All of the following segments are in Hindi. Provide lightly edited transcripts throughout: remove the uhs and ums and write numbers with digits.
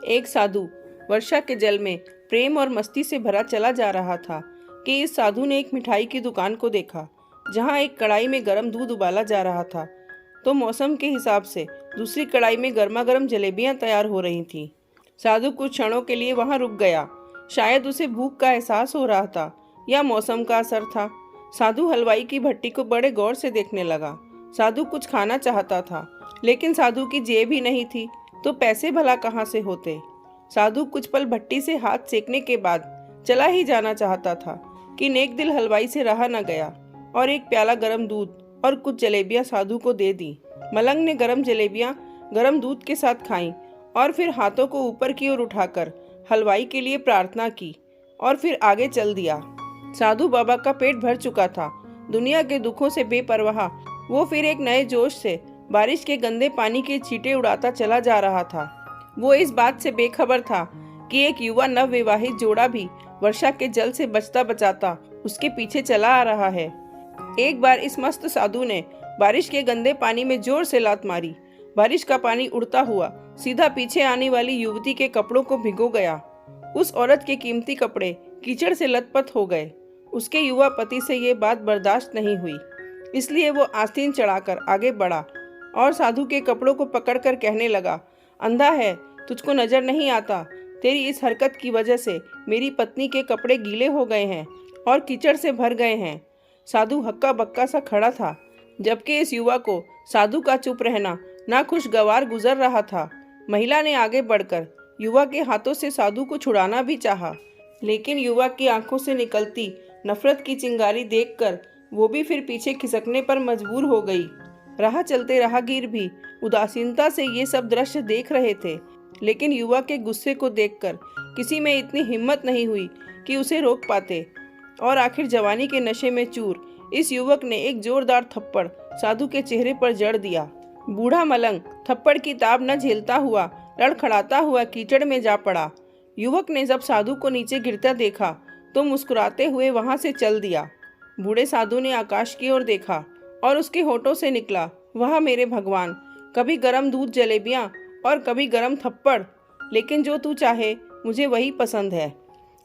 एक साधु वर्षा के जल में प्रेम और मस्ती से भरा चला जा रहा था कि इस साधु ने एक मिठाई की दुकान को देखा जहां एक कढ़ाई में गर्म दूध उबाला जा रहा था तो मौसम के हिसाब से दूसरी कढ़ाई में गर्मा गर्म जलेबियां तैयार हो रही थीं। साधु कुछ क्षणों के लिए वहां रुक गया। शायद उसे भूख का एहसास हो रहा था या मौसम का असर था। साधु हलवाई की भट्टी को बड़े गौर से देखने लगा। साधु कुछ खाना चाहता था लेकिन साधु की जेब ही नहीं थी तो पैसे भला कहाँ से होते। साधु कुछ पल भट्टी से हाथ सेकने के बाद चला ही जाना चाहता था कि नेक दिल हलवाई से रहा न गया और एक प्याला गरम दूध और कुछ जलेबियां साधु को दे दी। मलंग ने गरम जलेबियां गरम दूध के साथ खाईं और फिर हाथों को ऊपर की ओर उठाकर हलवाई के लिए प्रार्थना की और फिर आगे चल दिया। साधु बाबा का पेट भर चुका था। दुनिया के दुखों से बेपरवाह वो फिर एक नए जोश से बारिश के गंदे पानी के छींटे उड़ाता चला जा रहा था। वो इस बात से बेखबर था कि एक युवा नवविवाहित जोड़ा भी वर्षा के जल से बचता बचाता उसके पीछे चला आ रहा है। एक बार इस मस्त साधु ने बारिश के गंदे पानी में जोर से लात मारी। बारिश का पानी उड़ता हुआ सीधा पीछे आने वाली युवती के कपड़ों को भिगो गया। उस औरत के कीमती कपड़े कीचड़ से लथपथ हो गए। उसके युवा पति से ये बात बर्दाश्त नहीं हुई, इसलिए वो आस्तीन चढ़ाकर आगे बढ़ा और साधु के कपड़ों को पकड़कर कहने लगा, अंधा है, तुझको नजर नहीं आता? तेरी इस हरकत की वजह से मेरी पत्नी के कपड़े गीले हो गए हैं और कीचड़ से भर गए हैं। साधु हक्का बक्का सा खड़ा था, जबकि इस युवा को साधु का चुप रहना नाखुशगवार गुजर रहा था। महिला ने आगे बढ़कर युवा के हाथों से साधु को छुड़ाना भी चाहा, लेकिन युवा की आंखों से निकलती नफरत की चिंगारी देखकर वो भी फिर पीछे खिसकने पर मजबूर हो गई। राह चलते राहगीर भी उदासीनता से ये सब दृश्य देख रहे थे, लेकिन युवा के गुस्से को देखकर किसी में इतनी हिम्मत नहीं हुई कि उसे रोक पाते और आखिर जवानी के नशे में चूर इस युवक ने एक जोरदार थप्पड़ साधु के चेहरे पर जड़ दिया। बूढ़ा मलंग थप्पड़ की ताब न झेलता हुआ लड़खड़ाता हुआ कीचड़ में जा पड़ा। युवक ने जब साधु को नीचे गिरता देखा तो मुस्कुराते हुए वहां से चल दिया। बूढ़े साधु ने आकाश की ओर देखा और उसके होठों से निकला, वह मेरे भगवान, कभी गरम दूध जलेबियां और कभी गरम थप्पड़, लेकिन जो तू चाहे मुझे वही पसंद है।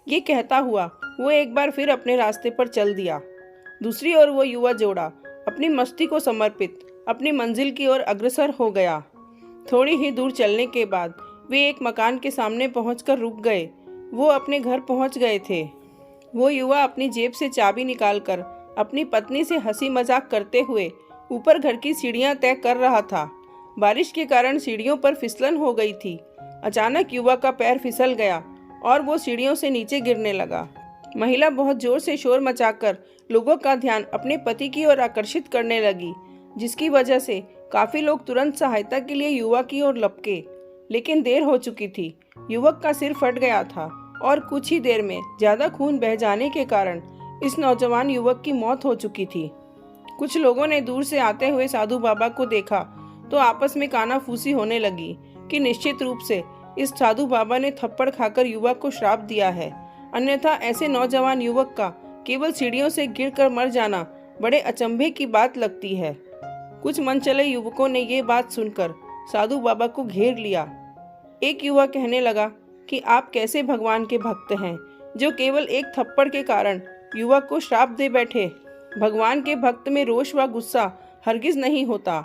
ये कहता हुआ वो एक बार फिर अपने रास्ते पर चल दिया। दूसरी ओर वो युवा जोड़ा अपनी मस्ती को समर्पित अपनी मंजिल की ओर अग्रसर हो गया। थोड़ी ही दूर चलने के बाद वे एक मकान के सामने पहुंचकर रुक गए। वो अपने घर पहुंच गए थे। वो युवा अपनी जेब से चाबी निकालकर अपनी पत्नी से हंसी मजाक करते हुए ऊपर घर की सीढ़ियां तय कर रहा था। बारिश के कारण सीढ़ियों पर फिसलन हो गई थी। अचानक युवा का पैर फिसल गया और वो सीढ़ियों से नीचे गिरने लगा। महिला बहुत जोर से शोर मचाकर लोगों का ध्यान अपने पति की ओर आकर्षित करने लगी, जिसकी वजह से काफी लोग तुरंत सहायता के लिए युवा की ओर लपके, लेकिन देर हो चुकी थी। युवक का सिर फट गया था और कुछ ही देर में ज्यादा खून बह जाने के कारण इस नौजवान युवक की मौत हो चुकी थी। कुछ लोगों ने दूर से आते हुए साधु बाबा को देखा तो आपस में कानाफूसी होने लगी कि निश्चित रूप से इस साधु बाबा ने थप्पड़ खाकर युवक को श्राप दिया है, अन्यथा ऐसे नौजवान युवक का केवल सीढ़ियों से गिरकर मर जाना बड़े अचंभे की बात लगती है। कुछ मनचले युवकों ने ये बात सुनकर साधु बाबा को घेर लिया। एक युवा कहने लगा कि आप कैसे भगवान के भक्त हैं जो केवल एक थप्पड़ के कारण युवक को श्राप दे बैठे। भगवान के भक्त में रोष व गुस्सा हरगिज नहीं होता।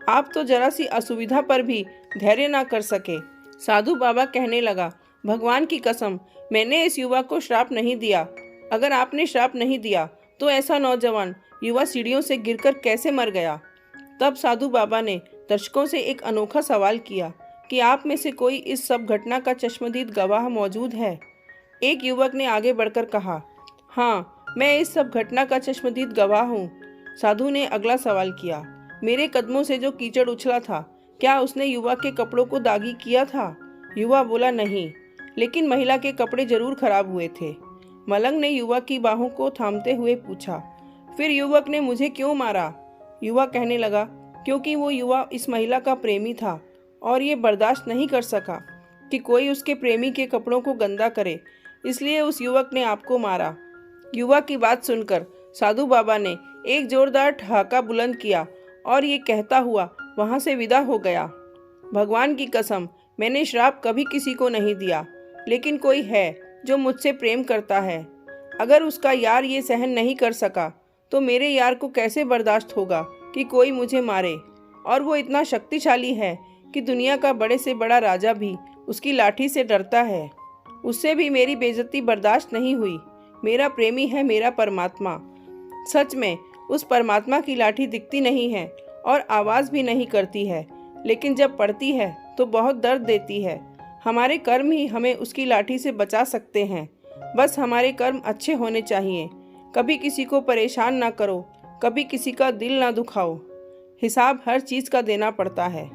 आप तो जरा सी असुविधा पर भी धैर्य ना कर सके। साधु बाबा कहने लगा, भगवान की कसम, मैंने इस युवा को श्राप नहीं दिया। अगर आपने श्राप नहीं दिया तो ऐसा नौजवान युवा सीढ़ियों से गिरकर कैसे मर गया? तब साधु बाबा ने दर्शकों से एक अनोखा सवाल किया कि आप में से कोई इस सब घटना का चश्मदीद गवाह मौजूद है? एक युवक ने आगे बढ़कर कहा, हाँ, मैं इस सब घटना का चश्मदीद गवाह हूँ। साधु ने अगला सवाल किया, मेरे कदमों से जो कीचड़ उछला था, क्या उसने युवा के कपड़ों को दागी किया था? युवा बोला, नहीं, लेकिन महिला के कपड़े जरूर खराब हुए थे। मलंग ने युवा की बाहों को थामते हुए पूछा, फिर युवक ने मुझे क्यों मारा? युवा कहने लगा, क्योंकि वो युवा इस महिला का प्रेमी था और ये बर्दाश्त नहीं कर सका कि कोई उसके प्रेमी के कपड़ों को गंदा करे, इसलिए उस युवक ने आपको मारा। युवा की बात सुनकर साधु बाबा ने एक जोरदार ठहाका बुलंद किया और ये कहता हुआ वहां से विदा हो गया। भगवान की कसम, मैंने श्राप कभी किसी को नहीं दिया, लेकिन कोई है जो मुझसे प्रेम करता है। अगर उसका यार ये सहन नहीं कर सका तो मेरे यार को कैसे बर्दाश्त होगा कि कोई मुझे मारे। और वो इतना शक्तिशाली है कि दुनिया का बड़े से बड़ा राजा भी उसकी लाठी से डरता है। उससे भी मेरी बेइज्जती बर्दाश्त नहीं हुई। मेरा प्रेमी है मेरा परमात्मा। सच में उस परमात्मा की लाठी दिखती नहीं है और आवाज़ भी नहीं करती है, लेकिन जब पड़ती है तो बहुत दर्द देती है। हमारे कर्म ही हमें उसकी लाठी से बचा सकते हैं। बस हमारे कर्म अच्छे होने चाहिए। कभी किसी को परेशान ना करो, कभी किसी का दिल ना दुखाओ। हिसाब हर चीज़ का देना पड़ता है।